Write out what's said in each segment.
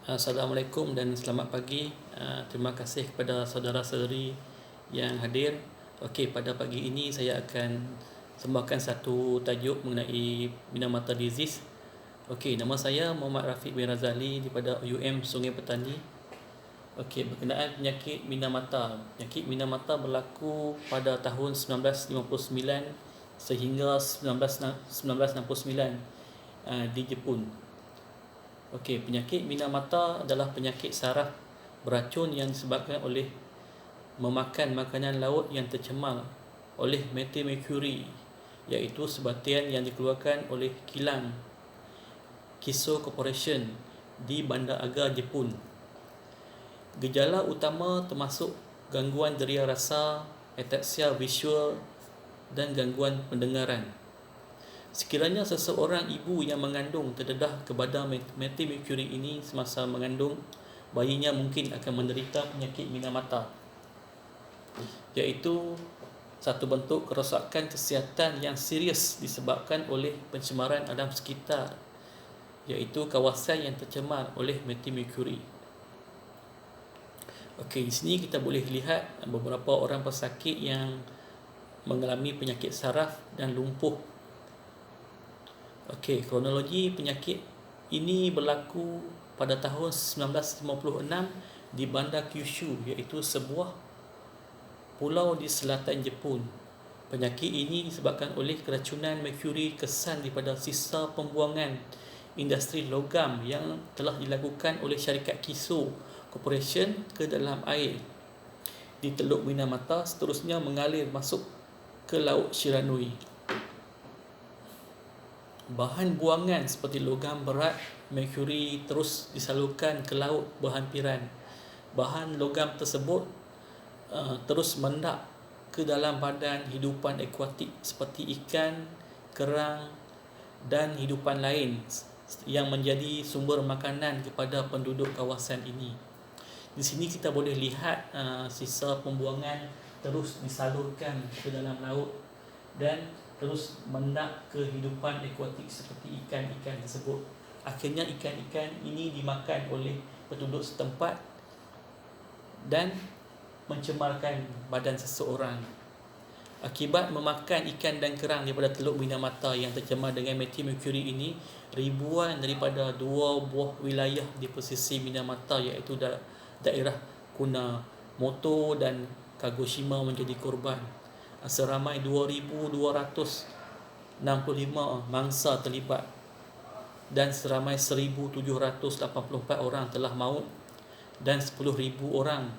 Assalamualaikum dan selamat pagi. Terima kasih kepada saudara-saudari yang hadir. Okey, pada pagi ini saya akan sembahkan satu tajuk mengenai Minamata disease. Okey, nama saya Muhammad Rafiq bin Razali daripada UM Sungai Petani. Okey, berkenaan penyakit Minamata. Penyakit Minamata berlaku pada tahun 1959 sehingga 1969 di Jepun. Okey, penyakit Minamata adalah penyakit saraf beracun yang disebabkan oleh memakan makanan laut yang tercemar oleh methylmercury, iaitu sebatian yang dikeluarkan oleh kilang Kiso Corporation di Bandar Aga, Jepun. Gejala utama termasuk gangguan deria rasa, ataxia visual dan gangguan pendengaran. Sekiranya seseorang ibu yang mengandung terdedah kepada methylmercury ini semasa mengandung, bayinya mungkin akan menderita penyakit Minamata, iaitu satu bentuk kerosakan kesihatan yang serius disebabkan oleh pencemaran alam sekitar, iaitu kawasan yang tercemar oleh methylmercury. Okey, di sini kita boleh lihat beberapa orang pesakit yang mengalami penyakit saraf dan lumpuh. Okey, kronologi penyakit ini berlaku pada tahun 1956 di Bandar Kyushu, iaitu sebuah pulau di selatan Jepun. Penyakit ini disebabkan oleh keracunan merkuri kesan daripada sisa pembuangan industri logam yang telah dilakukan oleh syarikat Kiso Corporation ke dalam air di Teluk Minamata, seterusnya mengalir masuk ke Laut Shiranui. Bahan buangan seperti logam berat, merkuri terus disalurkan ke laut berhampiran. Bahan logam tersebut terus mendak ke dalam badan hidupan akuatik seperti ikan, kerang dan hidupan lain yang menjadi sumber makanan kepada penduduk kawasan ini. Di sini kita boleh lihat sisa pembuangan terus disalurkan ke dalam laut dan terus mendak kehidupan akuatik seperti ikan-ikan tersebut. Akhirnya ikan-ikan ini dimakan oleh penduduk setempat dan mencemarkan badan seseorang. Akibat memakan ikan dan kerang daripada Teluk Minamata yang tercemar dengan methylmercury ini, ribuan daripada dua buah wilayah di pesisir Minamata, iaitu daerah Kunamoto dan Kagoshima menjadi korban. Seramai 2,265 mangsa terlibat dan seramai 1,784 orang telah maut dan 10,000 orang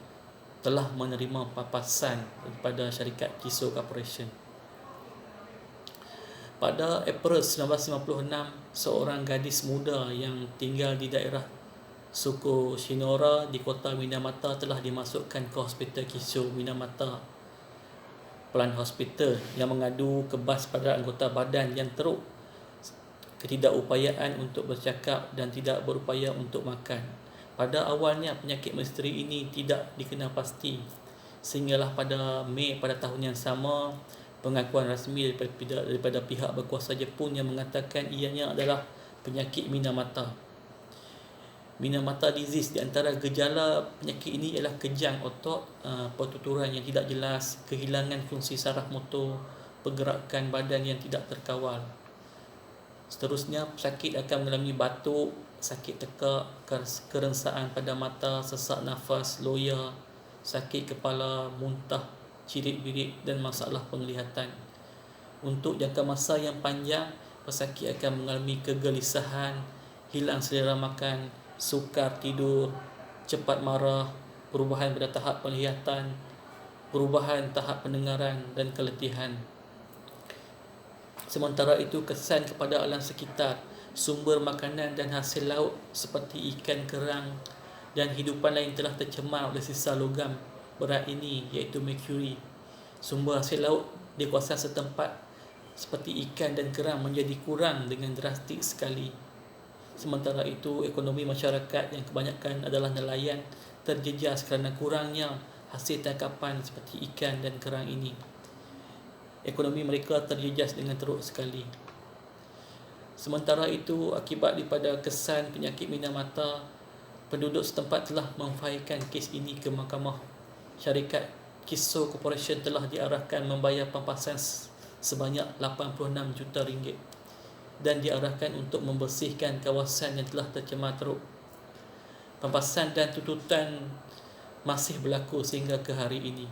telah menerima papasan daripada syarikat Kiso Corporation. Pada April 1956, seorang gadis muda yang tinggal di daerah suku Shinora di kota Minamata telah dimasukkan ke Hospital Kiso Minamata Plan Hospital yang mengadu kebas pada anggota badan yang teruk ketidakupayaan untuk bercakap dan tidak berupaya untuk makan. Pada awalnya penyakit misteri ini tidak dikenal pasti, sehinggalah pada Mei pada tahun yang sama pengakuan rasmi daripada pihak berkuasa Jepun yang mengatakan ianya adalah penyakit Minamata. Minamata disease, di antara gejala penyakit ini ialah kejang otot, pertuturan yang tidak jelas, kehilangan fungsi saraf motor, pergerakan badan yang tidak terkawal. Seterusnya, pesakit akan mengalami batuk, sakit tekak, kerengsaan pada mata, sesak nafas, loya, sakit kepala, muntah, cirit-birit dan masalah penglihatan. Untuk jangka masa yang panjang, pesakit akan mengalami kegelisahan, hilang selera makan, sukar tidur, cepat marah, perubahan pada tahap penglihatan, perubahan tahap pendengaran dan keletihan. Sementara itu, kesan kepada alam sekitar, sumber makanan dan hasil laut seperti ikan, kerang dan hidupan lain telah tercemar oleh sisa logam berat ini, iaitu merkuri. Sumber hasil laut di kawasan setempat seperti ikan dan kerang menjadi kurang dengan drastik sekali. Sementara itu, ekonomi masyarakat yang kebanyakan adalah nelayan terjejas kerana kurangnya hasil tangkapan seperti ikan dan kerang ini. Ekonomi mereka terjejas dengan teruk sekali. Sementara itu, akibat daripada kesan penyakit Minamata penduduk setempat telah memfailkan kes ini ke mahkamah. Syarikat Kiso Corporation telah diarahkan membayar pampasan sebanyak 86 juta ringgit dan diarahkan untuk membersihkan kawasan yang telah tercemar teruk. Pampasan dan tuntutan masih berlaku sehingga ke hari ini.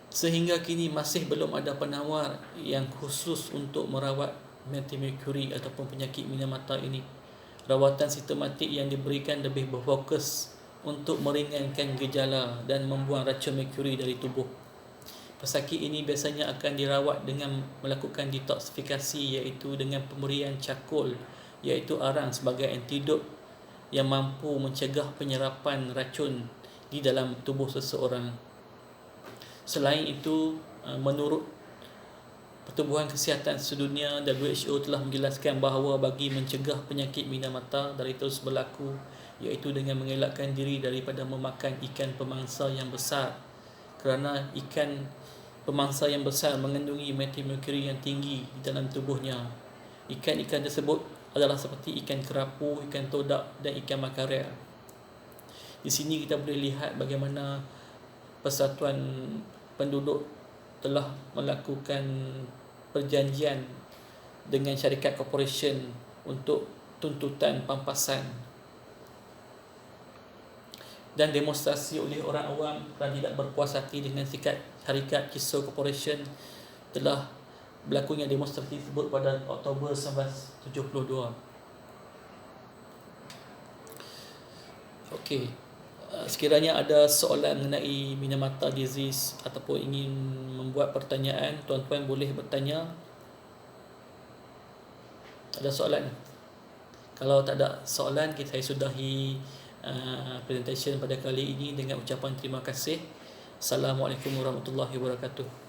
Sehingga kini masih belum ada penawar yang khusus untuk merawat mati merkuri ataupun penyakit minda mata ini. Rawatan sistematik yang diberikan lebih berfokus untuk meringankan gejala dan membuang racun merkuri dari tubuh. Pesakit ini biasanya akan dirawat dengan melakukan detoksifikasi, iaitu dengan pemberian cakul iaitu arang sebagai antidot yang mampu mencegah penyerapan racun di dalam tubuh seseorang. Selain itu, menurut Pertubuhan Kesihatan Sedunia WHO telah menjelaskan bahawa bagi mencegah penyakit minda mata dari terus berlaku, iaitu dengan mengelakkan diri daripada memakan ikan pemangsa yang besar, kerana ikan pemangsa yang besar mengandungi meti merkuri yang tinggi di dalam tubuhnya. Ikan-ikan tersebut adalah seperti ikan kerapu, ikan todak dan ikan makarel. Di sini kita boleh lihat bagaimana Persatuan Penduduk telah melakukan perjanjian dengan syarikat corporation untuk tuntutan pampasan, dan demonstrasi oleh orang awam dan tidak berpuas hati dengan sikap syarikat Kiso Corporation telah berlakunya demonstrasi tersebut pada Oktober 1972. Okey, sekiranya ada soalan mengenai minda mata disease ataupun ingin membuat pertanyaan, tuan-tuan boleh bertanya. Ada soalan? Kalau tak ada soalan, saya sudahi presentation pada kali ini dengan ucapan terima kasih. Assalamualaikum warahmatullahi wabarakatuh.